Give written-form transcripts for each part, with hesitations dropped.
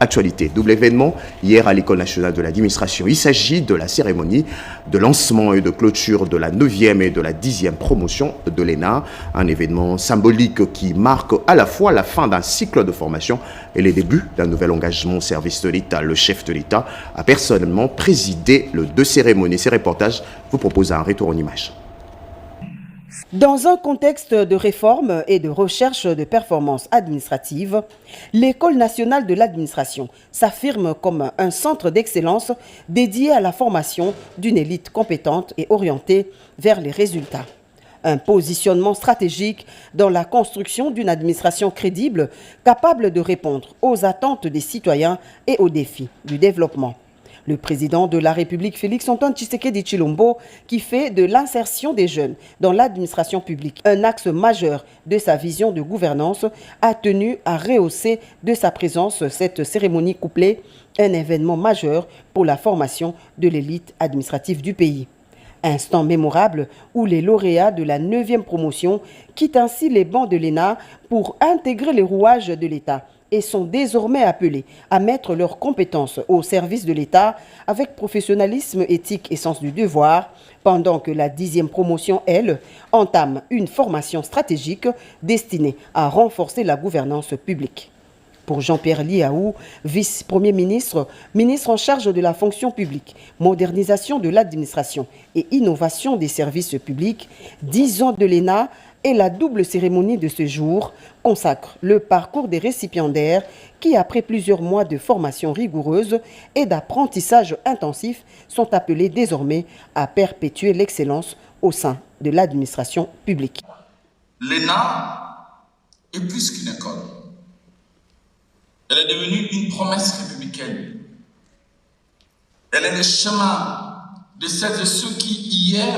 Actualité, double événement, hier à l'École nationale de l'administration. Il s'agit de la cérémonie de lancement et de clôture de la 9e et de la 10e promotion de l'ENA. Un événement symbolique qui marque à la fois la fin d'un cycle de formation et les débuts d'un nouvel engagement au service de l'État. Le chef de l'État a personnellement présidé les deux cérémonies. Ces reportages vous proposent un retour en images. Dans un contexte de réforme et de recherche de performances administratives, l'École nationale de l'administration s'affirme comme un centre d'excellence dédié à la formation d'une élite compétente et orientée vers les résultats. Un positionnement stratégique dans la construction d'une administration crédible, capable de répondre aux attentes des citoyens et aux défis du développement. Le président de la République, Félix-Antoine Tshisekedi Tshilombo, qui fait de l'insertion des jeunes dans l'administration publique un axe majeur de sa vision de gouvernance, a tenu à rehausser de sa présence cette cérémonie couplée, un événement majeur pour la formation de l'élite administrative du pays. Instant mémorable où les lauréats de la 9e promotion quittent ainsi les bancs de l'ENA pour intégrer les rouages de l'État et sont désormais appelés à mettre leurs compétences au service de l'État avec professionnalisme, éthique et sens du devoir, pendant que la 10e promotion, elle, entame une formation stratégique destinée à renforcer la gouvernance publique. Pour Jean-Pierre Liaou, vice-premier ministre, ministre en charge de la fonction publique, modernisation de l'administration et innovation des services publics, 10 ans de l'ENA et la double cérémonie de ce jour consacre le parcours des récipiendaires qui, après plusieurs mois de formation rigoureuse et d'apprentissage intensif, sont appelés désormais à perpétuer l'excellence au sein de l'administration publique. L'ENA est plus qu'une école. Elle est devenue une promesse républicaine. Elle est le chemin de celles et ceux qui, hier,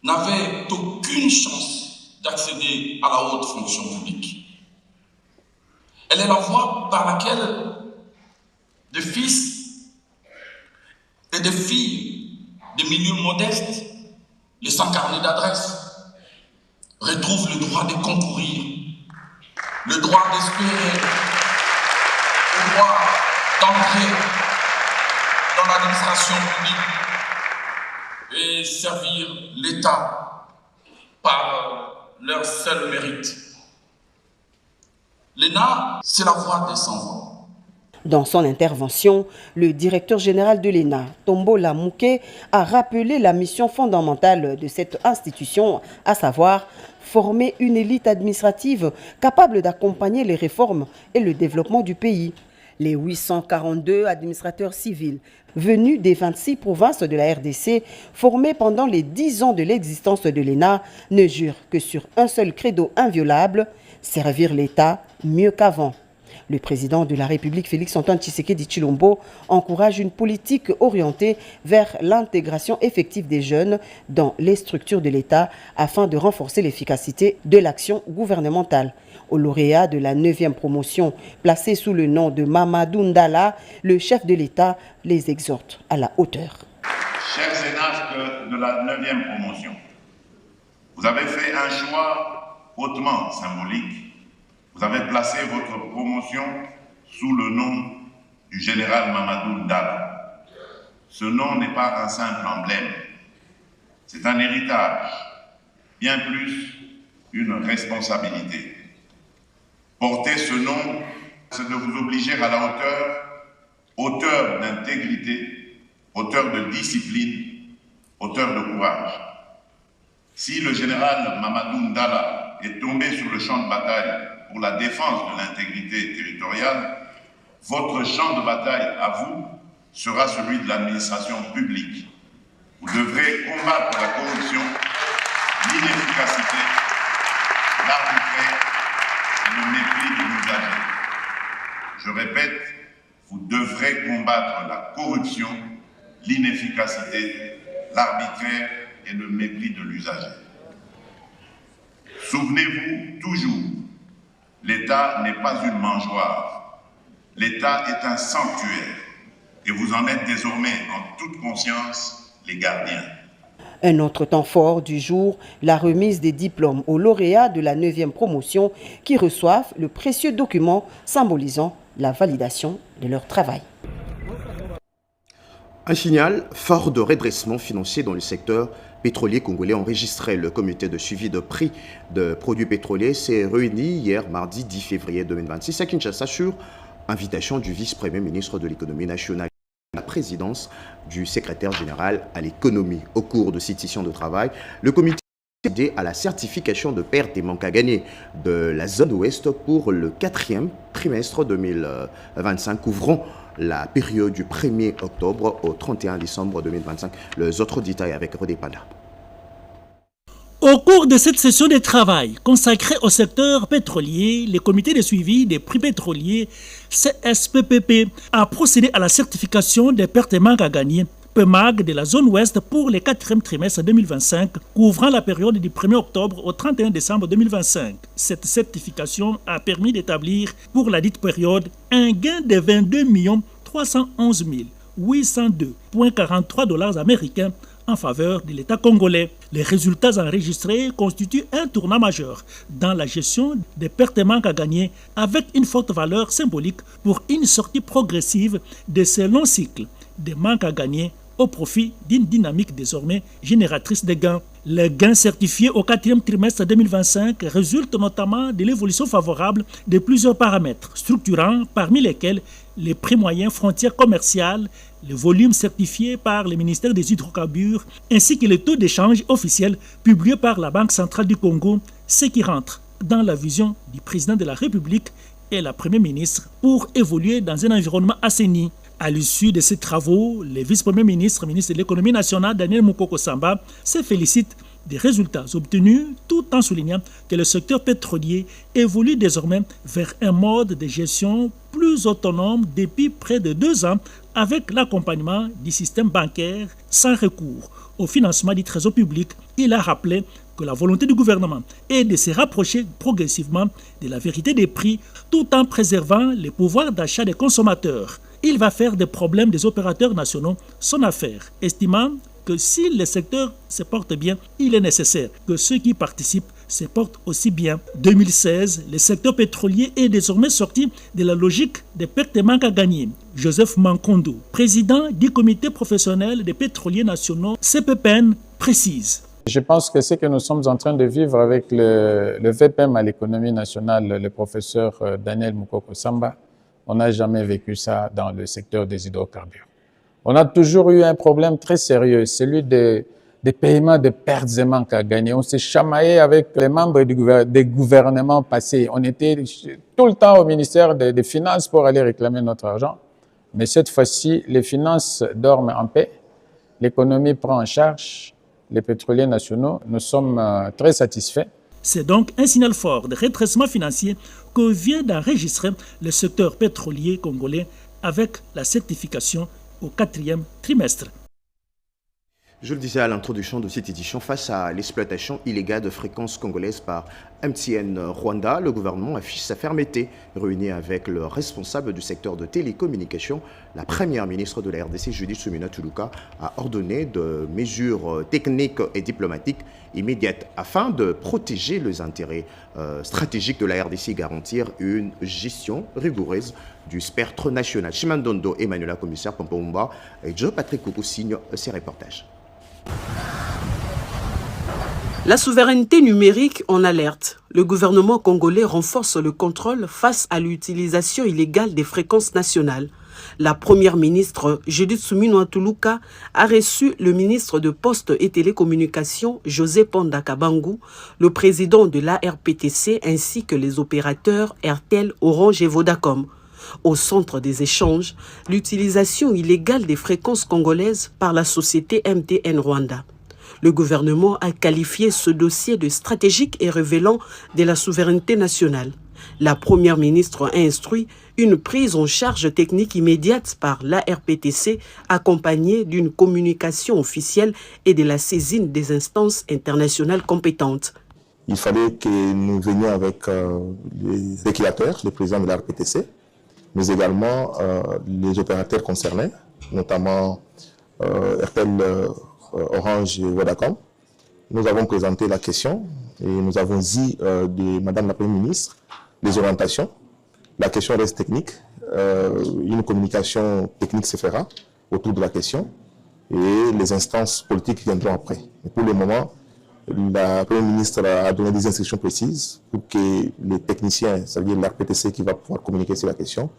n'avaient aucune chance d'accéder à la haute fonction publique. Elle est la voie par laquelle des fils et des filles de milieux modestes, les sans carnet d'adresse, retrouvent le droit de concourir, le droit d'espérer, le droit d'entrer dans l'administration publique et servir l'État par leur seul mérite. L'ENA, c'est la voie des sans-voix. Dans son intervention, le directeur général de l'ENA, Tombola Mouké, a rappelé la mission fondamentale de cette institution, à savoir former une élite administrative capable d'accompagner les réformes et le développement du pays. Les 842 administrateurs civils venus des 26 provinces de la RDC, formés pendant les 10 ans de l'existence de l'ENA, ne jurent que sur un seul credo inviolable, servir l'État mieux qu'avant. Le président de la République, Félix-Antoine Tshisekedi Tshilombo, encourage une politique orientée vers l'intégration effective des jeunes dans les structures de l'État afin de renforcer l'efficacité de l'action gouvernementale. Au lauréat de la 9e promotion, placé sous le nom de Mamadou Ndala, le chef de l'État les exhorte à la hauteur. Chers énarques de la 9e promotion, vous avez fait un choix hautement symbolique. Vous avez placé votre promotion sous le nom du général Mamadou Ndala. Ce nom n'est pas un simple emblème, c'est un héritage, bien plus une responsabilité. Porter ce nom, c'est de vous obliger à la hauteur d'intégrité, hauteur de discipline, hauteur de courage. Si le général Mamadou Ndala est tombé sur le champ de bataille pour la défense de l'intégrité territoriale, votre champ de bataille à vous sera celui de l'administration publique. Vous devrez combattre la corruption, l'inefficacité, l'arbitraire et le mépris de l'usager. Je répète, vous devrez combattre la corruption, l'inefficacité, l'arbitraire et le mépris de l'usager. Souvenez-vous toujours, l'État n'est pas une mangeoire. L'État est un sanctuaire et vous en êtes désormais en toute conscience les gardiens. Un autre temps fort du jour, la remise des diplômes aux lauréats de la 9e promotion qui reçoivent le précieux document symbolisant la validation de leur travail. Un signal fort de redressement financier dans le secteur pétrolier congolais enregistré. Le comité de suivi de prix de produits pétroliers s'est réuni hier, mardi 10 février 2026 à Kinshasa sur invitation du vice-premier ministre de l'économie nationale. La présidence du secrétaire général à l'économie. Au cours de cette session de travail, le comité a procédé à la certification de pertes et manques à gagner de la zone ouest pour le 4e trimestre 2025, couvrant la période du 1er octobre au 31 décembre 2025. Les autres détails avec Rodé Panda. Au cours de cette session de travail consacrée au secteur pétrolier, le comité de suivi des prix pétroliers CSPPP a procédé à la certification des pertes et manques à gagner PMAG de la zone ouest pour le 4e trimestre 2025, couvrant la période du 1er octobre au 31 décembre 2025. Cette certification a permis d'établir pour la dite période un gain de 22 311 802,43 $ américains en faveur de l'État congolais. Les résultats enregistrés constituent un tournant majeur dans la gestion des pertes et manques à gagner avec une forte valeur symbolique pour une sortie progressive de ce long cycle des manques à gagner au profit d'une dynamique désormais génératrice de gains. Les gains certifiés au 4e trimestre 2025 résultent notamment de l'évolution favorable de plusieurs paramètres structurants, parmi lesquels les prix moyens frontières commerciales, le volume certifié par le ministère des Hydrocarbures, ainsi que le taux d'échange officiel publié par la Banque centrale du Congo, ce qui rentre dans la vision du président de la République et la Première ministre pour évoluer dans un environnement assaini. À l'issue de ces travaux, le vice-premier ministre, ministre de l'économie nationale, Daniel Moukoko Samba, se félicite des résultats obtenus tout en soulignant que le secteur pétrolier évolue désormais vers un mode de gestion plus autonome depuis près de 2 ans avec l'accompagnement du système bancaire sans recours au financement du trésor public. Il a rappelé que la volonté du gouvernement est de se rapprocher progressivement de la vérité des prix tout en préservant le pouvoir d'achat des consommateurs. Il va faire des problèmes des opérateurs nationaux son affaire, estimant que si le secteur se porte bien, il est nécessaire que ceux qui participent se portent aussi bien. 2016, le secteur pétrolier est désormais sorti de la logique des pertes et manques à gagner. Joseph Mankondo, président du comité professionnel des pétroliers nationaux CPPN, précise. Je pense que ce que nous sommes en train de vivre avec le VPM à l'économie nationale, le professeur Daniel Moukoko Samba, on n'a jamais vécu ça dans le secteur des hydrocarbures. On a toujours eu un problème très sérieux, celui des paiements de pertes et manques à gagner. On s'est chamaillé avec les membres des gouvernements passés. On était tout le temps au ministère des Finances pour aller réclamer notre argent. Mais cette fois-ci, les finances dorment en paix, l'économie prend en charge les pétroliers nationaux. Nous sommes très satisfaits. C'est donc un signal fort de redressement financier que vient d'enregistrer le secteur pétrolier congolais avec la certification au 4e trimestre. Je le disais à l'introduction de cette édition, face à l'exploitation illégale de fréquences congolaises par MTN Rwanda, le gouvernement affiche sa fermeté. Réunie avec le responsable du secteur de télécommunications, la première ministre de la RDC, Judith Suminwa Tuluka, a ordonné de mesures techniques et diplomatiques immédiates afin de protéger les intérêts stratégiques de la RDC et garantir une gestion rigoureuse du spectre national. Chimandondo, Emmanuela Commissaire Pompomba et Joe Patrick Koukou signent ces reportages. La souveraineté numérique en alerte. Le gouvernement congolais renforce le contrôle face à l'utilisation illégale des fréquences nationales. La première ministre Judith Suminwa Tuluka a reçu le ministre de Postes et Télécommunications José Ponda Kabangu, le président de l'ARPTC ainsi que les opérateurs RTL, Orange et Vodacom. Au centre des échanges, l'utilisation illégale des fréquences congolaises par la société MTN Rwanda. Le gouvernement a qualifié ce dossier de stratégique et révélant de la souveraineté nationale. La première ministre a instruit une prise en charge technique immédiate par l'ARPTC accompagnée d'une communication officielle et de la saisine des instances internationales compétentes. Il fallait que nous venions avec les régulateurs, le président de l'ARPTC, mais également les opérateurs concernés, notamment RTL Orange et Vodacom. Nous avons présenté la question et nous avons dit de Madame la Première ministre les orientations. La question reste technique. Une communication technique se fera autour de la question et les instances politiques viendront après. Et pour le moment, la Première ministre a donné des instructions précises pour que les techniciens, c'est-à-dire l'RPTC qui va pouvoir communiquer sur la question,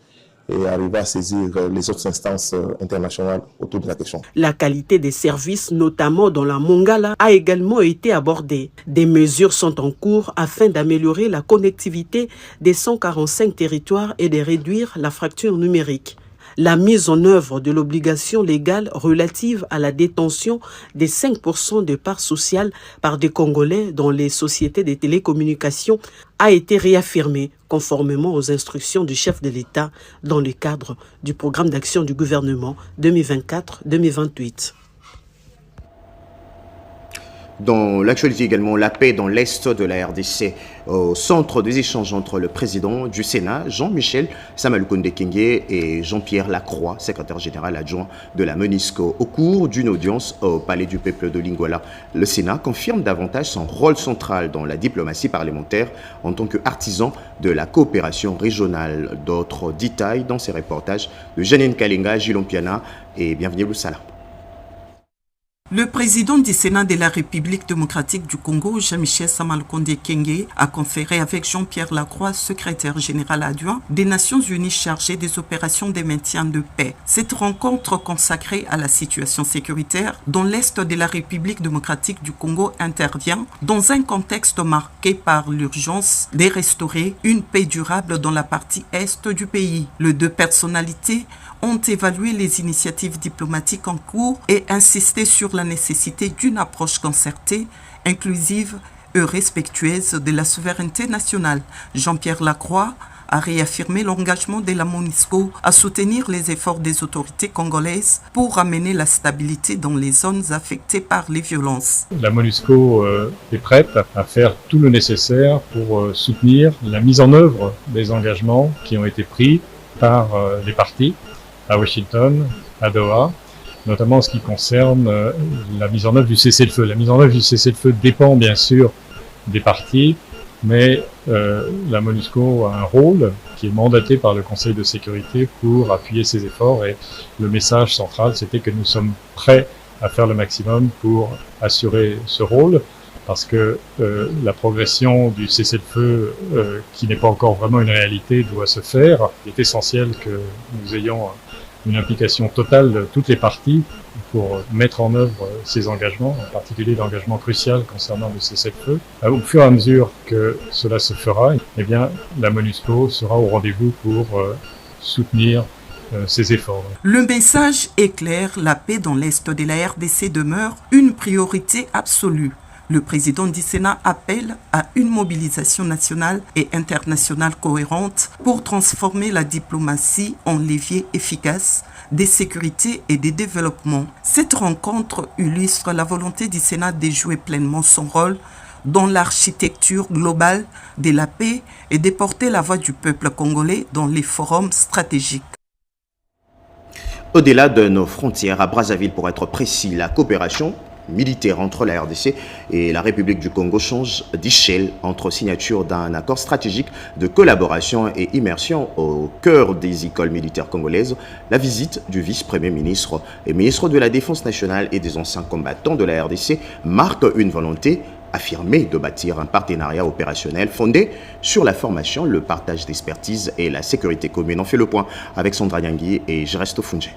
et arriver à saisir les autres instances internationales autour de la question. La qualité des services, notamment dans la Mongala, a également été abordée. Des mesures sont en cours afin d'améliorer la connectivité des 145 territoires et de réduire la fracture numérique. La mise en œuvre de l'obligation légale relative à la détention des 5% de parts sociales par des Congolais dans les sociétés de télécommunications a été réaffirmée conformément aux instructions du chef de l'État dans le cadre du programme d'action du gouvernement 2024-2028. Dans l'actualité également, la paix dans l'Est de la RDC, au centre des échanges entre le président du Sénat, Jean-Michel Samalukonde Kenge, et Jean-Pierre Lacroix, secrétaire général adjoint de la MONUSCO. Au cours d'une audience au Palais du Peuple de Lingouala, le Sénat confirme davantage son rôle central dans la diplomatie parlementaire en tant qu'artisan de la coopération régionale. D'autres détails dans ces reportages de Janine Kalinga, Gilon Piana et bienvenue au Salah. Le président du Sénat de la République démocratique du Congo, Jean-Michel Samalukonde Kenge, a conféré avec Jean-Pierre Lacroix, secrétaire général adjoint des Nations Unies chargé des opérations de maintien de paix. Cette rencontre consacrée à la situation sécuritaire dans l'Est de la République démocratique du Congo intervient dans un contexte marqué par l'urgence de restaurer une paix durable dans la partie Est du pays. Les deux personnalités ont évalué les initiatives diplomatiques en cours et insisté sur la nécessité d'une approche concertée, inclusive et respectueuse de la souveraineté nationale. Jean-Pierre Lacroix a réaffirmé l'engagement de la MONUSCO à soutenir les efforts des autorités congolaises pour amener la stabilité dans les zones affectées par les violences. La MONUSCO est prête à faire tout le nécessaire pour soutenir la mise en œuvre des engagements qui ont été pris par les parties à Washington, à Doha, notamment en ce qui concerne la mise en œuvre du cessez-le-feu. La mise en œuvre du cessez-le-feu dépend bien sûr des parties, mais la MONUSCO a un rôle qui est mandaté par le Conseil de sécurité pour appuyer ses efforts, et le message central, c'était que nous sommes prêts à faire le maximum pour assurer ce rôle, parce que la progression du cessez-le-feu, qui n'est pas encore vraiment une réalité, doit se faire. Il est essentiel que nous ayons une implication totale de toutes les parties pour mettre en œuvre ces engagements, en particulier l'engagement crucial concernant le cessez-le-feu. Au fur et à mesure que cela se fera, eh bien, la MONUSCO sera au rendez-vous pour soutenir ces efforts. Le message est clair, la paix dans l'Est de la RDC demeure une priorité absolue. Le président du Sénat appelle à une mobilisation nationale et internationale cohérente pour transformer la diplomatie en levier efficace de sécurité et de développement. Cette rencontre illustre la volonté du Sénat de jouer pleinement son rôle dans l'architecture globale de la paix et de porter la voix du peuple congolais dans les forums stratégiques. Au-delà de nos frontières, à Brazzaville pour être précis, la coopération militaire entre la RDC et la République du Congo change d'échelle entre signature d'un accord stratégique de collaboration et immersion au cœur des écoles militaires congolaises. La visite du vice-premier ministre et ministre de la Défense nationale et des anciens combattants de la RDC marque une volonté affirmée de bâtir un partenariat opérationnel fondé sur la formation, le partage d'expertise et la sécurité commune. On fait le point avec Sandra Nyangui et Geresto Funge.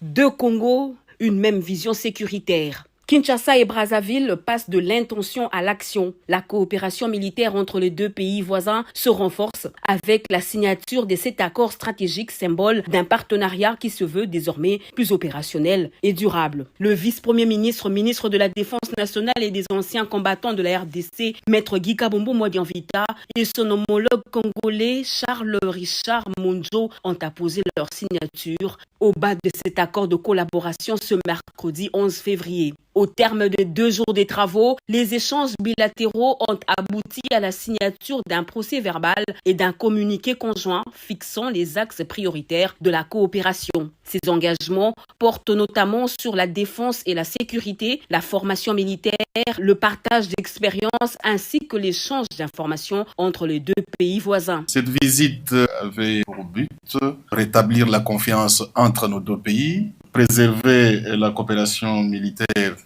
Deux Congos, une même vision sécuritaire. Kinshasa et Brazzaville passent de l'intention à l'action. La coopération militaire entre les deux pays voisins se renforce avec la signature de cet accord stratégique, symbole d'un partenariat qui se veut désormais plus opérationnel et durable. Le vice-premier ministre, ministre de la Défense nationale et des anciens combattants de la RDC, Maître Guy Kabombo Mwadianvita, et son homologue congolais Charles Richard Monjo ont apposé leur signature au bas de cet accord de collaboration ce mercredi 11 février. Au terme de 2 jours de travaux, les échanges bilatéraux ont abouti à la signature d'un procès-verbal et d'un communiqué conjoint fixant les axes prioritaires de la coopération. Ces engagements portent notamment sur la défense et la sécurité, la formation militaire, le partage d'expériences ainsi que l'échange d'informations entre les 2 pays voisins. Cette visite avait pour but de rétablir la confiance entre nos 2 pays, préserver la coopération militaire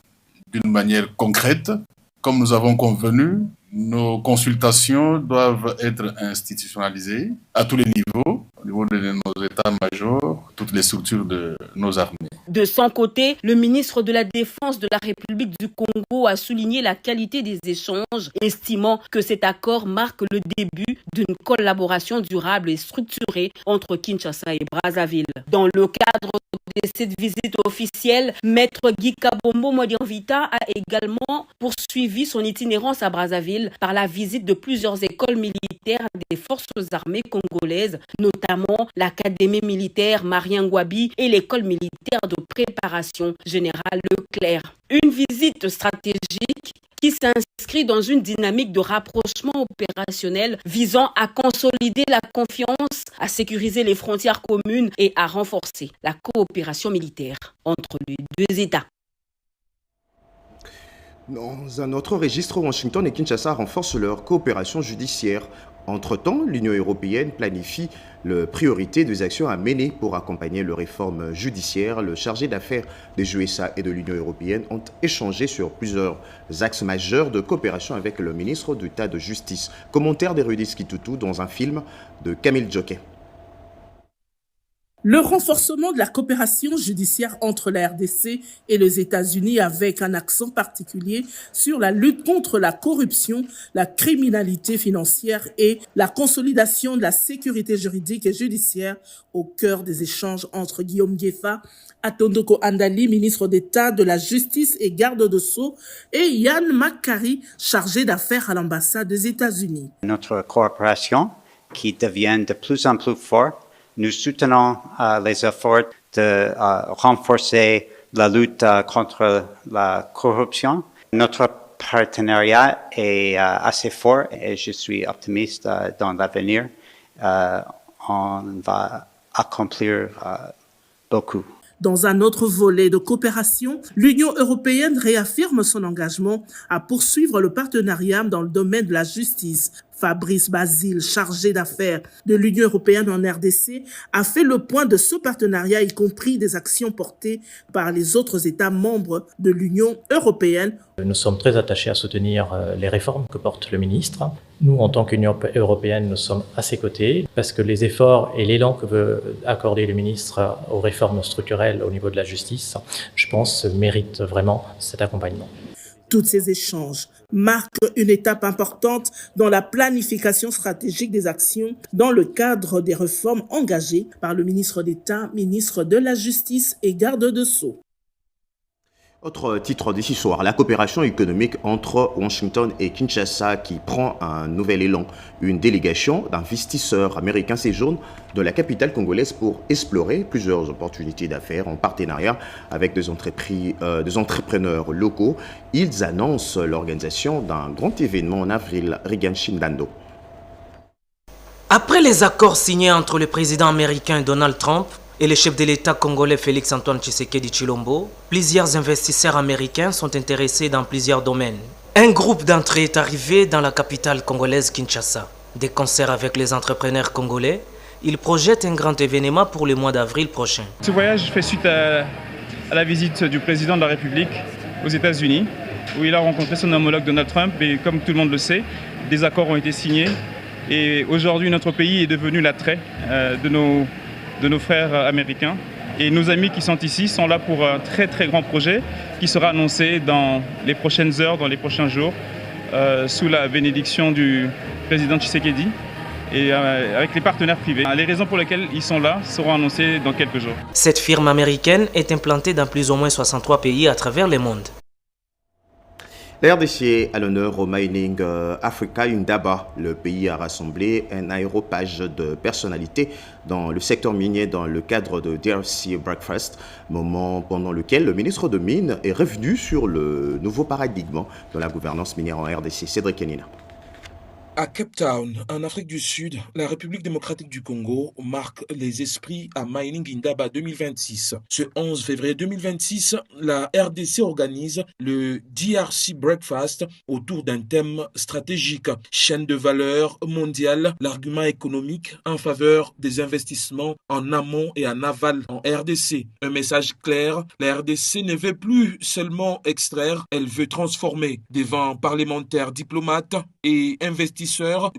d'une manière concrète. Comme nous avons convenu, nos consultations doivent être institutionnalisées à tous les niveaux, au niveau de nos états-majors, toutes les structures de nos armées. De son côté, le ministre de la Défense de la République du Congo a souligné la qualité des échanges, estimant que cet accord marque le début d'une collaboration durable et structurée entre Kinshasa et Brazzaville. Dans le cadre de cette visite officielle, Maître Guy Kabombo Modianvita a également poursuivi son itinérance à Brazzaville par la visite de plusieurs écoles militaires des forces armées congolaises, notamment l'Académie militaire Marien Ngouabi et l'école militaire de préparation générale Leclerc. Une visite stratégique qui s'inscrit dans une dynamique de rapprochement opérationnel visant à consolider la confiance, à sécuriser les frontières communes et à renforcer la coopération militaire entre les 2 États. Dans un autre registre, Washington et Kinshasa renforcent leur coopération judiciaire. Entre-temps, l'Union européenne planifie les priorités des actions à mener pour accompagner les réformes judiciaires. Le chargé d'affaires des USA et de l'Union européenne ont échangé sur plusieurs axes majeurs de coopération avec le ministre d'État de Justice. Commentaire d'Erudis Kitutu dans un film de Camille Joquet. Le renforcement de la coopération judiciaire entre la RDC et les États-Unis avec un accent particulier sur la lutte contre la corruption, la criminalité financière et la consolidation de la sécurité juridique et judiciaire au cœur des échanges entre Guillaume Gueffa, Atondoko Andali, ministre d'État de la Justice et garde de Sceaux, et Yann McCarry, chargé d'affaires à l'ambassade des États-Unis. Notre coopération qui devient de plus en plus forte. Nous soutenons les efforts de renforcer la lutte contre la corruption. Notre partenariat est assez fort et je suis optimiste dans l'avenir. On va accomplir beaucoup. Dans un autre volet de coopération, l'Union européenne réaffirme son engagement à poursuivre le partenariat dans le domaine de la justice. Fabrice Basile, chargé d'affaires de l'Union européenne en RDC, a fait le point de ce partenariat, y compris des actions portées par les autres États membres de l'Union européenne. Nous sommes très attachés à soutenir les réformes que porte le ministre. Nous, en tant qu'Union européenne, nous sommes à ses côtés parce que les efforts et l'élan que veut accorder le ministre aux réformes structurelles au niveau de la justice, je pense, méritent vraiment cet accompagnement. Tous ces échanges marquent une étape importante dans la planification stratégique des actions dans le cadre des réformes engagées par le ministre d'État, ministre de la Justice et garde de Sceaux. Autre titre d'ici soir, la coopération économique entre Washington et Kinshasa qui prend un nouvel élan. Une délégation d'investisseurs américains séjourne de la capitale congolaise pour explorer plusieurs opportunités d'affaires en partenariat avec des entrepreneurs locaux. Ils annoncent l'organisation d'un grand événement en avril. Regan Shindando. Après les accords signés entre le président américain Donald Trump et le chef de l'État congolais Félix-Antoine Tshisekedi Tshilombo, plusieurs investisseurs américains sont intéressés dans plusieurs domaines. Un groupe d'entrée est arrivé dans la capitale congolaise Kinshasa. De concert avec les entrepreneurs congolais, ils projettent un grand événement pour le mois d'avril prochain. Ce voyage fait suite à la visite du président de la République aux États-Unis, où il a rencontré son homologue Donald Trump, et comme tout le monde le sait, des accords ont été signés. Et aujourd'hui, notre pays est devenu l'attrait de nos frères américains. Et nos amis qui sont ici sont là pour un très très grand projet qui sera annoncé dans les prochaines heures, dans les prochains jours, sous la bénédiction du président Tshisekedi et avec les partenaires privés. Les raisons pour lesquelles ils sont là seront annoncées dans quelques jours. Cette firme américaine est implantée dans plus ou moins 63 pays à travers le monde. La RDC à l'honneur au Mining Africa Indaba. Le pays a rassemblé un aéropage de personnalités dans le secteur minier dans le cadre de DRC Breakfast, moment pendant lequel le ministre de Mines est revenu sur le nouveau paradigme de la gouvernance minière en RDC. Cédric Kenina. À Cape Town, en Afrique du Sud, la République démocratique du Congo marque les esprits à Mining Indaba 2026. Ce 11 février 2026, la RDC organise le DRC Breakfast autour d'un thème stratégique, chaîne de valeur mondiale, l'argument économique en faveur des investissements en amont et en aval en RDC. Un message clair, la RDC ne veut plus seulement extraire, elle veut transformer. Devant parlementaires, diplomates et investisseurs,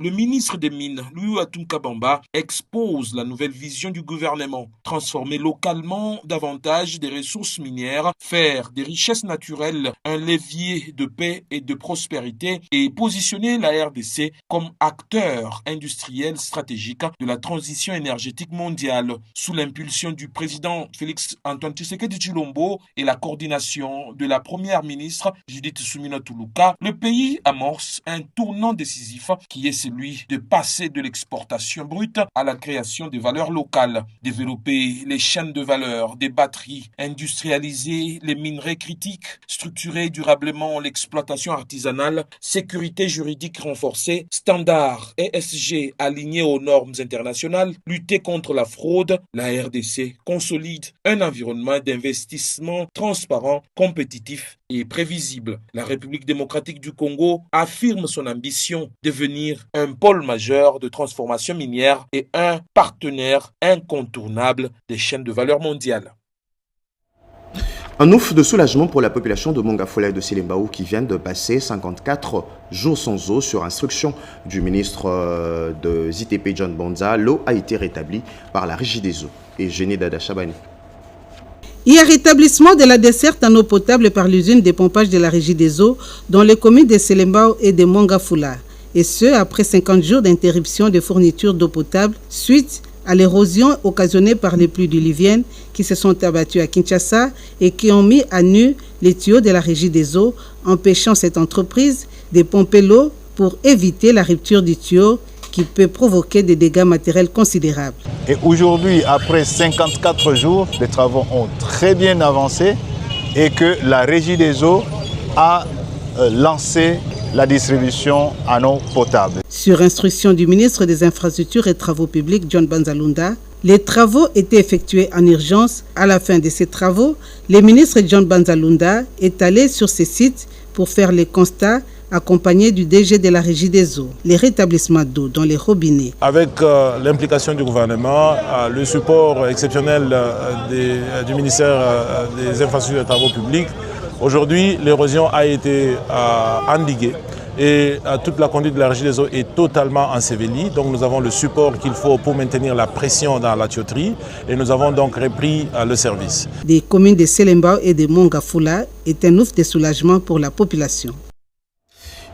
le ministre des Mines, Louis Atumkabamba, expose la nouvelle vision du gouvernement. Transformer localement davantage des ressources minières, faire des richesses naturelles un levier de paix et de prospérité et positionner la RDC comme acteur industriel stratégique de la transition énergétique mondiale. Sous l'impulsion du président Félix Antoine Tshisekedi Tshilombo et la coordination de la première ministre Judith Suminwa Tuluka, le pays amorce un tournant décisif qui est celui de passer de l'exportation brute à la création de valeurs locales, développer les chaînes de valeur des batteries, industrialiser les minerais critiques, structurer durablement l'exploitation artisanale, sécurité juridique renforcée, standards ESG alignés aux normes internationales, lutter contre la fraude. La RDC consolide un environnement d'investissement transparent, compétitif et prévisible. La République démocratique du Congo affirme son ambition de devenir un pôle majeur de transformation minière et un partenaire incontournable des chaînes de valeur mondiales. Un ouf de soulagement pour la population de Mongafula et de Selembao qui viennent de passer 54 jours sans eau sur instruction du ministre de ZTP John Bonza. L'eau a été rétablie par la Régie des eaux. Et Génie Dada Chabani. Il y a rétablissement de la desserte en eau potable par l'usine de pompage de la Régie des eaux dans les communes de Selembao et de Mongafula. Et ce, après 50 jours d'interruption de fourniture d'eau potable suite à l'érosion occasionnée par les pluies diluviennes qui se sont abattues à Kinshasa et qui ont mis à nu les tuyaux de la Régie des eaux, empêchant cette entreprise de pomper l'eau pour éviter la rupture du tuyau qui peut provoquer des dégâts matériels considérables. Et aujourd'hui, après 54 jours, les travaux ont très bien avancé et que la Régie des eaux a lancé la distribution en eau potable. Sur instruction du ministre des Infrastructures et Travaux publics, John Banzalunda, les travaux étaient effectués en urgence. À la fin de ces travaux, le ministre John Banzalunda est allé sur ces sites pour faire les constats accompagné du DG de la Régie des eaux, les rétablissements d'eau dans les robinets. Avec l'implication du gouvernement, le support exceptionnel du ministère des Infrastructures et des Travaux publics, aujourd'hui l'érosion a été endiguée et toute la conduite de la Régie des eaux est totalement ensevelie. Donc nous avons le support qu'il faut pour maintenir la pression dans la tuyauterie et nous avons donc repris le service. Des communes de Selembao et de Mongafula est un ouf de soulagement pour la population.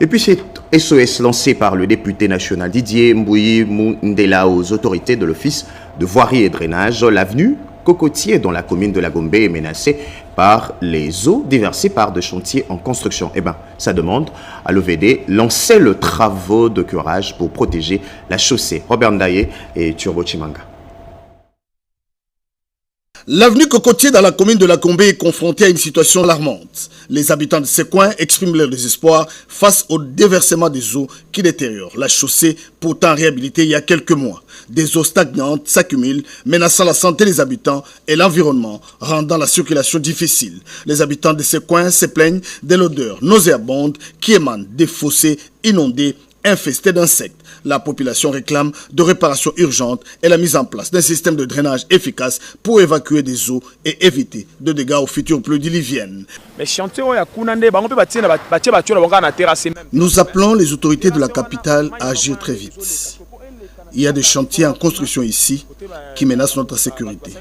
Et puis c'est SOS lancé par le député national Didier Mbouyi Mundela aux autorités de l'Office de voirie et drainage. L'avenue Cocotier dans la commune de la Gombe est menacée par les eaux déversées par des chantiers en construction. Eh bien, ça demande à l'OVD lancer le travaux de curage pour protéger la chaussée. Robert Ndaye et Turbo Chimanga. L'avenue Cocotier dans la commune de la Gombe est confrontée à une situation alarmante. Les habitants de ces coins expriment leur désespoir face au déversement des eaux qui détériorent la chaussée pourtant réhabilitée il y a quelques mois. Des eaux stagnantes s'accumulent, menaçant la santé des habitants et l'environnement, rendant la circulation difficile. Les habitants de ces coins se plaignent de l'odeur nauséabonde qui émane des fossés inondés, infestés d'insectes. La population réclame de réparations urgentes et la mise en place d'un système de drainage efficace pour évacuer des eaux et éviter de dégâts aux futures pluies diluviennes. Nous appelons les autorités de la capitale à agir très vite. Il y a des chantiers en construction ici qui menacent notre sécurité.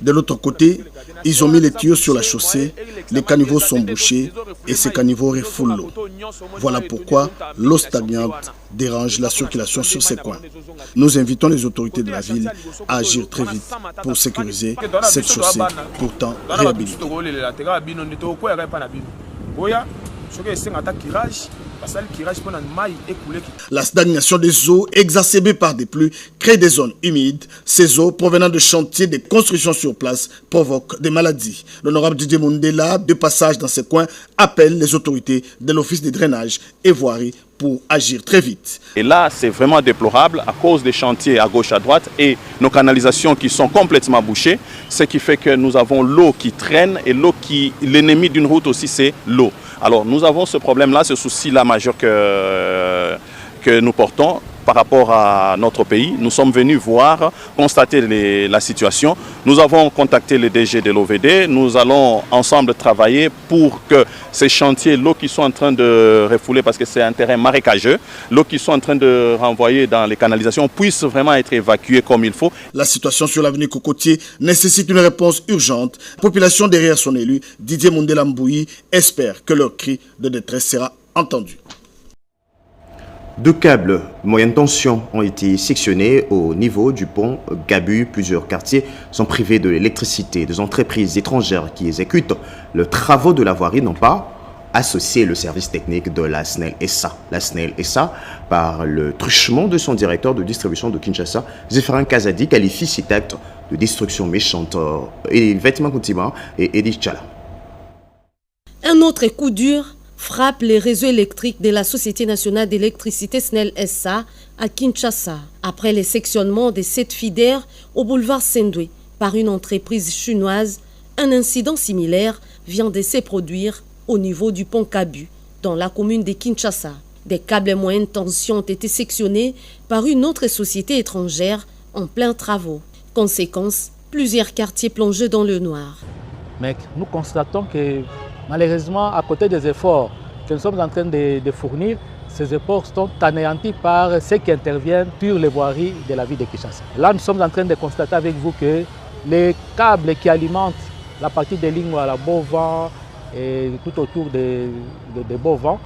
De l'autre côté, ils ont mis les tuyaux sur la chaussée, les caniveaux sont bouchés et ces caniveaux refoulent l'eau. Voilà pourquoi l'eau stagnante dérange la circulation sur ces coins. Nous invitons les autorités de la ville à agir très vite pour sécuriser cette chaussée pourtant réhabilitée. La stagnation des eaux exacerbée par des pluies crée des zones humides. Ces eaux provenant de chantiers de construction sur place provoquent des maladies. L'honorable Didier Mundela, de passage dans ces coins, appelle les autorités de l'office de drainage et voirie pour agir très vite. Et là, c'est vraiment déplorable à cause des chantiers à gauche, à droite et nos canalisations qui sont complètement bouchées, ce qui fait que nous avons l'eau qui traîne et l'ennemi d'une route aussi, c'est l'eau. Alors nous avons ce problème-là, ce souci-là majeur que nous portons par rapport à notre pays. Nous sommes venus voir, constater la situation. Nous avons contacté le DG de l'OVD. Nous allons ensemble travailler pour que ces chantiers, l'eau qui sont en train de refouler, parce que c'est un terrain marécageux, l'eau qui sont en train de renvoyer dans les canalisations puisse vraiment être évacuée comme il faut. La situation sur l'avenue Cocotier nécessite une réponse urgente. La population derrière son élu, Didier Mundela Mbouyi, espère que leur cri de détresse sera entendu. 2 câbles moyenne tension ont été sectionnés au niveau du pont Gabu. Plusieurs quartiers sont privés de l'électricité. Des entreprises étrangères qui exécutent les travaux de la voirie n'ont pas associé le service technique de la SNEL SA. La SNEL SA, par le truchement de son directeur de distribution de Kinshasa, Zéphirin Kazadi, qualifie cet acte de destruction méchante. Et Vêtements Koutima et Edith Chala. Un autre coup dur frappe les réseaux électriques de la Société nationale d'électricité SNEL SA à Kinshasa, après les sectionnements des 7 feeders au boulevard Sendwe par une entreprise chinoise. Un incident similaire vient de se produire au niveau du pont Kabu, dans la commune de Kinshasa. Des câbles moyenne tension ont été sectionnés par une autre société étrangère en plein travaux. Conséquence, plusieurs quartiers plongés dans le noir. Mais nous constatons que malheureusement, à côté des efforts que nous sommes en train de fournir, ces efforts sont anéantis par ceux qui interviennent sur les voiries de la ville de Kinshasa. Là, nous sommes en train de constater avec vous que les câbles qui alimentent la partie des lignes à la Beauvent et tout autour de Beauvent,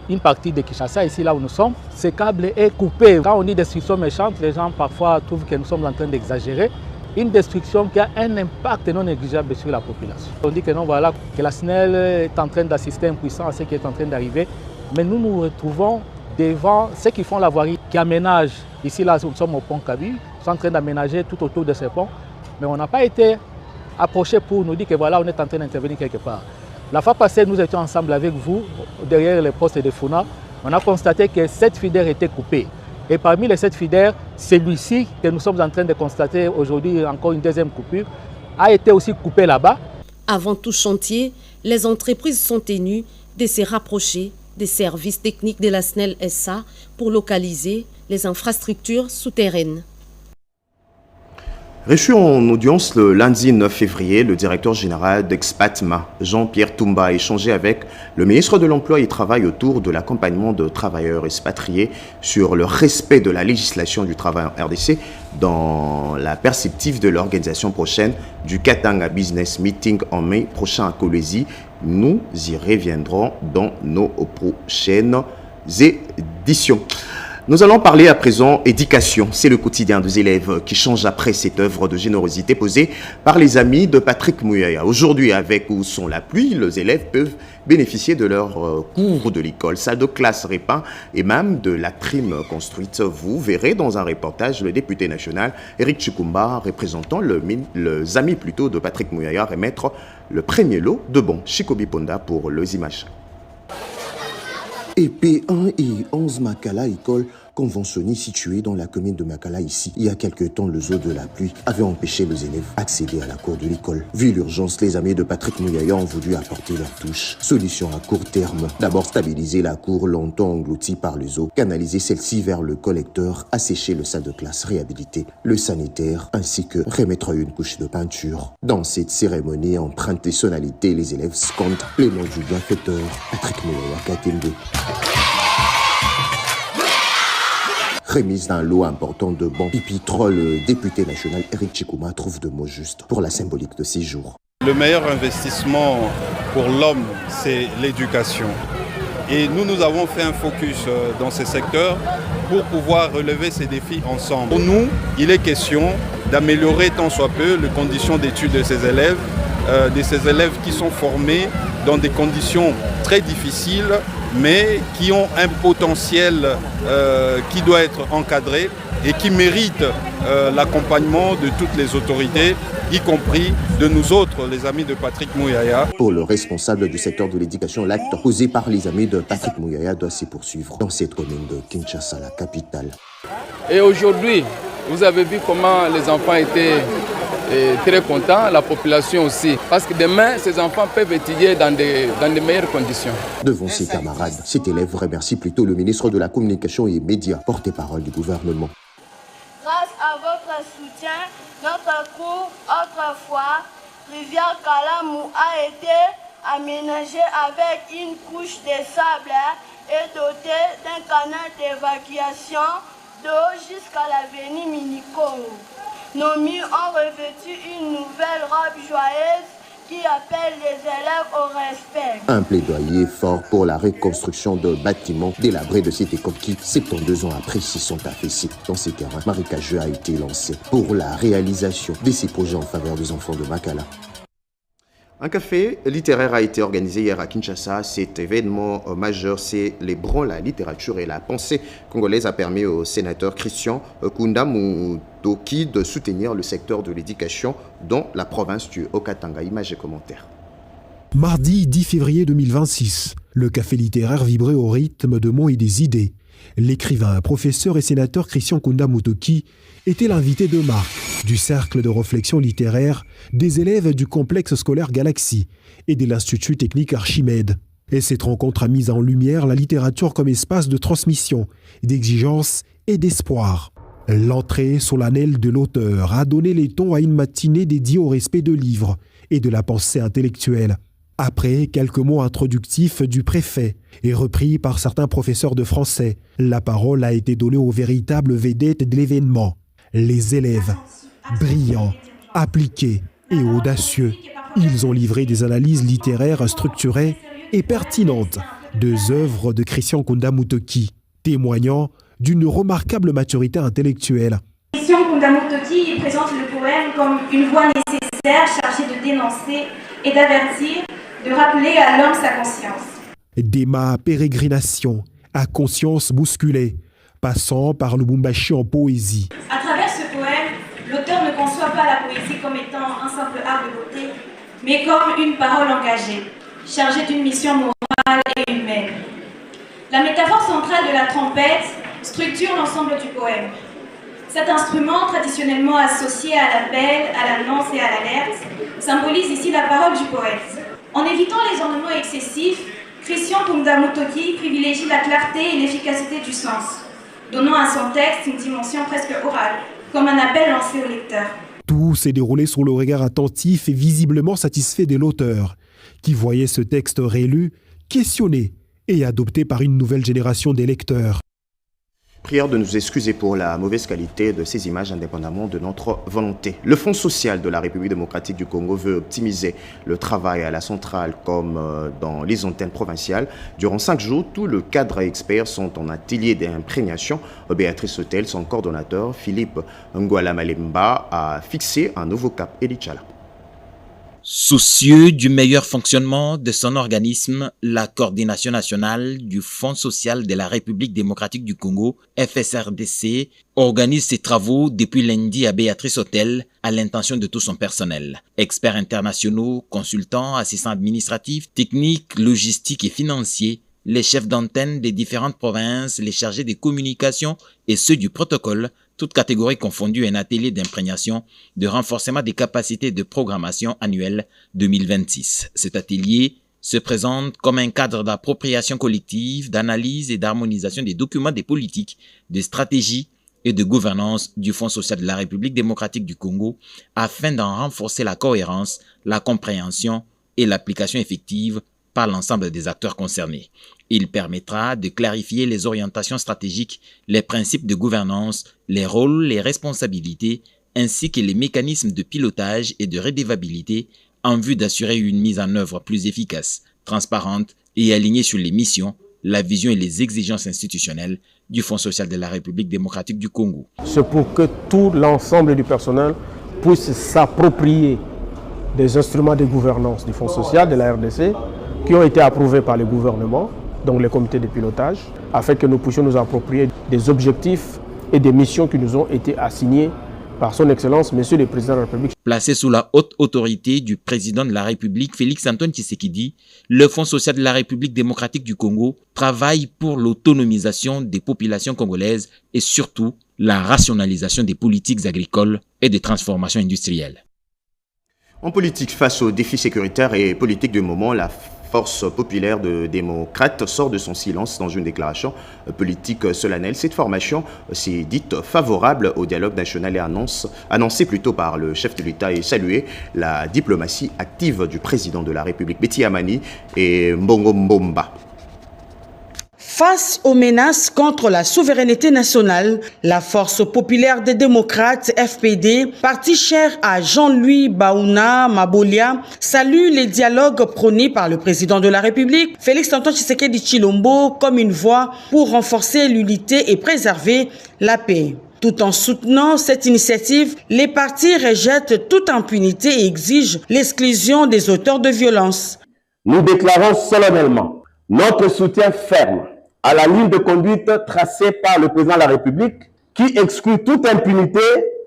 une partie de Kinshasa, ici là où nous sommes, ce câble est coupé. Quand on dit destruction méchante, les gens parfois trouvent que nous sommes en train d'exagérer. Une destruction qui a un impact non négligeable sur la population. On dit que non, voilà, que la SNEL est en train d'assister impuissant à ce qui est en train d'arriver, mais nous nous retrouvons devant ceux qui font la voirie, qui aménagent. Ici, là, nous sommes au pont Kabu, ils sont en train d'aménager tout autour de ce pont, mais on n'a pas été approché pour nous dire que voilà, on est en train d'intervenir quelque part. La fois passée, nous étions ensemble avec vous, derrière les postes de Funa, on a constaté que 7 feeders étaient coupés. Et parmi les 7 feeders, celui-ci que nous sommes en train de constater aujourd'hui, encore une deuxième coupure, a été aussi coupé là-bas. Avant tout chantier, les entreprises sont tenues de se rapprocher des services techniques de la SNEL SA pour localiser les infrastructures souterraines. Reçu en audience le lundi 9 février, le directeur général d'Expatma, Jean-Pierre Toumba, a échangé avec le ministre de l'Emploi et du Travail autour de l'accompagnement de travailleurs expatriés sur le respect de la législation du travail en RDC dans la perspective de l'organisation prochaine du Katanga Business Meeting en mai prochain à Kolwezi. Nous y reviendrons dans nos prochaines éditions. Nous allons parler à présent éducation. C'est le quotidien des élèves qui change après cette œuvre de générosité posée par les amis de Patrick Mouyaya. Aujourd'hui, avec ou sans la pluie, les élèves peuvent bénéficier de leur cours de l'école, salle de classe, repas et même de la prime construite. Vous verrez dans un reportage le député national Eric Chikumba, représentant les amis plutôt de Patrick Mouyaya, remettre le premier lot de bons Chikobi Ponda pour les images. EP1 et 11 Makala École conventionnée située dans la commune de Makala ici. Il y a quelques temps, les eaux de la pluie avaient empêché les élèves d'accéder à la cour de l'école. Vu l'urgence, les amis de Patrick Mouyaya ont voulu apporter leur touche. Solution à court terme. D'abord stabiliser la cour longtemps engloutie par les eaux, canaliser celle-ci vers le collecteur, assécher le salle de classe, réhabiliter le sanitaire, ainsi que remettre une couche de peinture. Dans cette cérémonie empreinte de sonalité, les élèves scandent les noms du bienfaiteur Patrick Mouyaya Katembe. Remise d'un lot important de bons Pipitro, le député national Eric Chikuma trouve de mots justes pour la symbolique de ces jours. Le meilleur investissement pour l'homme, c'est l'éducation. Et nous avons fait un focus dans ces secteurs pour pouvoir relever ces défis ensemble. Pour nous, il est question d'améliorer tant soit peu les conditions d'études de ces élèves qui sont formés dans des conditions très difficiles, mais qui ont un potentiel qui doit être encadré et qui mérite l'accompagnement de toutes les autorités, y compris de nous autres, les amis de Patrick Mouyaya. Pour le responsable du secteur de l'éducation, l'acte posé par les amis de Patrick Mouyaya doit se poursuivre dans cette commune de Kinshasa, la capitale. Et aujourd'hui, vous avez vu comment les enfants étaient très contents, la population aussi. Parce que demain, ces enfants peuvent étudier dans de meilleures conditions. Devant ses camarades, cet élève remercie plutôt le ministre de la Communication et Médias, porte-parole du gouvernement. Grâce à votre soutien, notre cours, autrefois, rivière Kalamou, a été aménagée avec une couche de sable et dotée d'un canal d'évacuation d'eau jusqu'à l'avenue Minikongo. Nos murs ont revêtu une nouvelle robe joyeuse qui appelle les élèves au respect. Un plaidoyer fort pour la reconstruction de bâtiments délabrés de cette école qui, 72 ans après, s'y sont affaissés. Dans ces terrains, marécageux a été lancé pour la réalisation de ces projets en faveur des enfants de Makala. Un café littéraire a été organisé hier à Kinshasa. Cet événement majeur célébrant la littérature et la pensée congolaise a permis au sénateur Christian Kunda Mutoki de soutenir le secteur de l'éducation dans la province du Haut-Katanga. Images et commentaires. Mardi 10 février 2026, le café littéraire vibrait au rythme de mots et des idées. L'écrivain, professeur et sénateur Christian Kunda Mutoki était l'invité de marque du cercle de réflexion littéraire des élèves du complexe scolaire Galaxy et de l'Institut technique Archimède. Et cette rencontre a mis en lumière la littérature comme espace de transmission, d'exigence et d'espoir. L'entrée solennelle de l'auteur a donné les tons à une matinée dédiée au respect de livres et de la pensée intellectuelle. Après quelques mots introductifs du préfet et repris par certains professeurs de français, la parole a été donnée aux véritables vedettes de l'événement. Les élèves, brillants, appliqués et audacieux, ils ont livré des analyses littéraires structurées et pertinentes, deux œuvres de Christian Kunda Mutoki, témoignant d'une remarquable maturité intellectuelle. Christian Kunda Mutoki présente le poème comme une voix nécessaire chargée de dénoncer et d'avertir, de rappeler à l'homme sa conscience. D'Emma pérégrination à conscience bousculée, passant par le Bumbashi en poésie. À travers ce poème, l'auteur ne conçoit pas la poésie comme étant un simple art de beauté, mais comme une parole engagée, chargée d'une mission morale et humaine. La métaphore centrale de la trompette structure l'ensemble du poème. Cet instrument, traditionnellement associé à l'appel, à l'annonce et à l'alerte, symbolise ici la parole du poète. En évitant les ornements excessifs, Christian Kunda Mutoki privilégie la clarté et l'efficacité du sens, donnant à son texte une dimension presque orale, comme un appel lancé au lecteur. Tout s'est déroulé sous le regard attentif et visiblement satisfait de l'auteur, qui voyait ce texte rélu, questionné et adopté par une nouvelle génération des lecteurs. Prière de nous excuser pour la mauvaise qualité de ces images indépendamment de notre volonté. Le Fonds social de la République démocratique du Congo veut optimiser le travail à la centrale comme dans les antennes provinciales. Durant 5 jours, tout le cadre et experts sont en atelier d'imprégnation. Béatrice Hôtel, son coordonnateur, Philippe Ngwala Malemba, a fixé un nouveau cap. Elichala. Soucieux du meilleur fonctionnement de son organisme, la Coordination nationale du Fonds social de la République démocratique du Congo, FSRDC, organise ses travaux depuis lundi à Béatrice Hôtel à l'intention de tout son personnel. Experts internationaux, consultants, assistants administratifs, techniques, logistiques et financiers, les chefs d'antenne des différentes provinces, les chargés des communications et ceux du protocole, toutes catégories confondues, un atelier d'imprégnation, de renforcement des capacités de programmation annuelle 2026. Cet atelier se présente comme un cadre d'appropriation collective, d'analyse et d'harmonisation des documents des politiques, des stratégies et de gouvernance du Fonds social de la République démocratique du Congo afin d'en renforcer la cohérence, la compréhension et l'application effective par l'ensemble des acteurs concernés. Il permettra de clarifier les orientations stratégiques, les principes de gouvernance, les rôles, les responsabilités, ainsi que les mécanismes de pilotage et de redevabilité en vue d'assurer une mise en œuvre plus efficace, transparente et alignée sur les missions, la vision et les exigences institutionnelles du Fonds social de la République démocratique du Congo. C'est pour que tout l'ensemble du personnel puisse s'approprier des instruments de gouvernance du Fonds social de la RDC, qui ont été approuvés par le gouvernement, donc les comités de pilotage, afin que nous puissions nous approprier des objectifs et des missions qui nous ont été assignées par son Excellence, Monsieur le Président de la République. Placé sous la haute autorité du Président de la République, Félix-Antoine Tshisekedi, le Fonds social de la République démocratique du Congo travaille pour l'autonomisation des populations congolaises et surtout la rationalisation des politiques agricoles et des transformations industrielles. En politique, face aux défis sécuritaires et politiques du moment, la Force populaire de démocrates sort de son silence dans une déclaration politique solennelle. Cette formation s'est dite favorable au dialogue national et annoncée plutôt par le chef de l'État et salué la diplomatie active du président de la République, Betty Amani et Mbongo Mbomba. Face aux menaces contre la souveraineté nationale, la Force populaire des démocrates, FPD, parti cher à Jean-Louis Baouna Mabolia, salue les dialogues prônés par le président de la République, Félix-Antoine Tshisekedi Tshilombo, comme une voie pour renforcer l'unité et préserver la paix. Tout en soutenant cette initiative, les partis rejettent toute impunité et exigent l'exclusion des auteurs de violences. Nous déclarons solennellement notre soutien ferme à la ligne de conduite tracée par le président de la République qui exclut toute impunité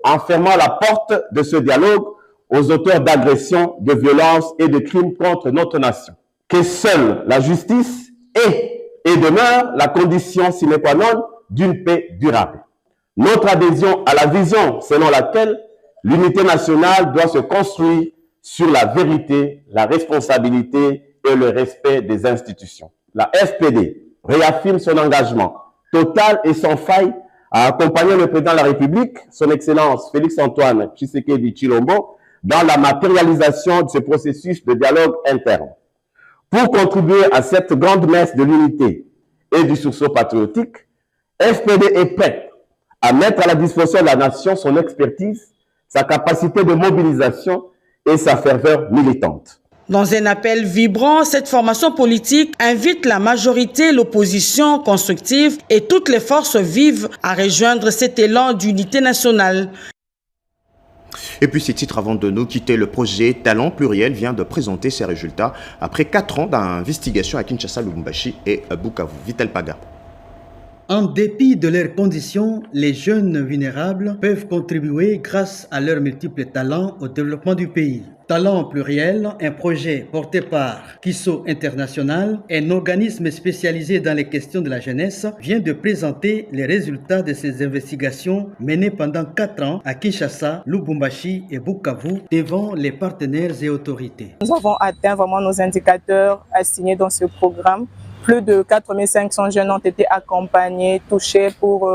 en fermant la porte de ce dialogue aux auteurs d'agressions, de violences et de crimes contre notre nation. Que seule la justice est et demeure la condition sine qua non d'une paix durable. Notre adhésion à la vision selon laquelle l'unité nationale doit se construire sur la vérité, la responsabilité et le respect des institutions. La FPD réaffirme son engagement total et sans faille à accompagner le président de la République, son Excellence Félix-Antoine Tshisekedi Tshilombo, dans la matérialisation de ce processus de dialogue interne. Pour contribuer à cette grande messe de l'unité et du sursaut patriotique, FPD est prête à mettre à la disposition de la nation son expertise, sa capacité de mobilisation et sa ferveur militante. Dans un appel vibrant, cette formation politique invite la majorité, l'opposition constructive et toutes les forces vives à rejoindre cet élan d'unité nationale. Et puis ces titres avant de nous quitter, le projet Talent Pluriel vient de présenter ses résultats après 4 ans d'investigation à Kinshasa, Lubumbashi et Bukavu. Vital Paga. En dépit de leurs conditions, les jeunes vulnérables peuvent contribuer grâce à leurs multiples talents au développement du pays. Talent Pluriel, un projet porté par Kiso International, un organisme spécialisé dans les questions de la jeunesse, vient de présenter les résultats de ces investigations menées pendant 4 ans à Kinshasa, Lubumbashi et Bukavu devant les partenaires et autorités. Nous avons atteint vraiment nos indicateurs assignés dans ce programme. Plus de 4500 jeunes ont été accompagnés, touchés pour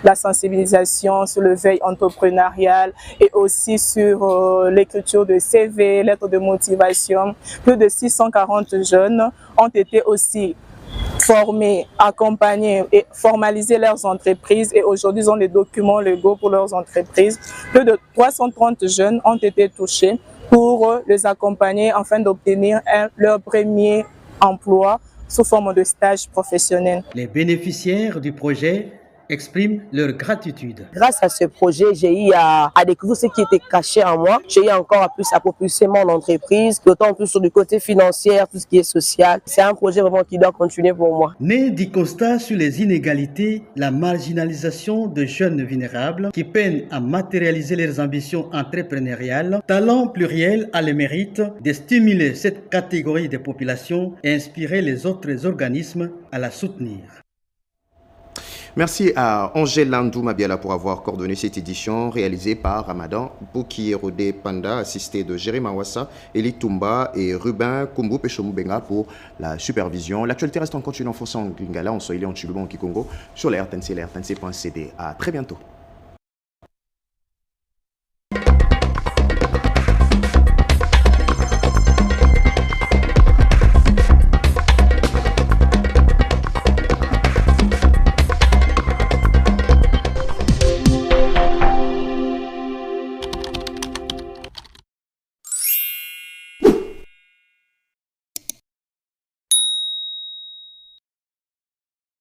la sensibilisation sur le veille entrepreneurial et aussi sur l'écriture de CV, lettres de motivation. Plus de 640 jeunes ont été aussi formés, accompagnés et formaliser leurs entreprises et aujourd'hui ils ont les documents légaux pour leurs entreprises. Plus de 330 jeunes ont été touchés pour les accompagner afin d'obtenir leur premier emploi sous forme de stage professionnel. Les bénéficiaires du projet expriment leur gratitude. Grâce à ce projet, j'ai eu à découvrir ce qui était caché en moi. J'ai eu encore plus à propulser mon entreprise, d'autant plus sur du côté financier, tout ce qui est social. C'est un projet vraiment qui doit continuer pour moi. Né du constat sur les inégalités, la marginalisation de jeunes vulnérables qui peinent à matérialiser leurs ambitions entrepreneuriales, Talent Pluriel a le mérite de stimuler cette catégorie de population et inspirer les autres organismes à la soutenir. Merci à Angèle Landou Mabiala pour avoir coordonné cette édition réalisée par Ramadan Boukierode Panda, assisté de Jérémy Mawassa, Eli Toumba et Ruben Kumbu Peshomubenga pour la supervision. L'actualité reste en continu en français en Lingala, en Swahili, en Chilou, en Kikongo, sur la RTNC, la RTNC.cd. À très bientôt.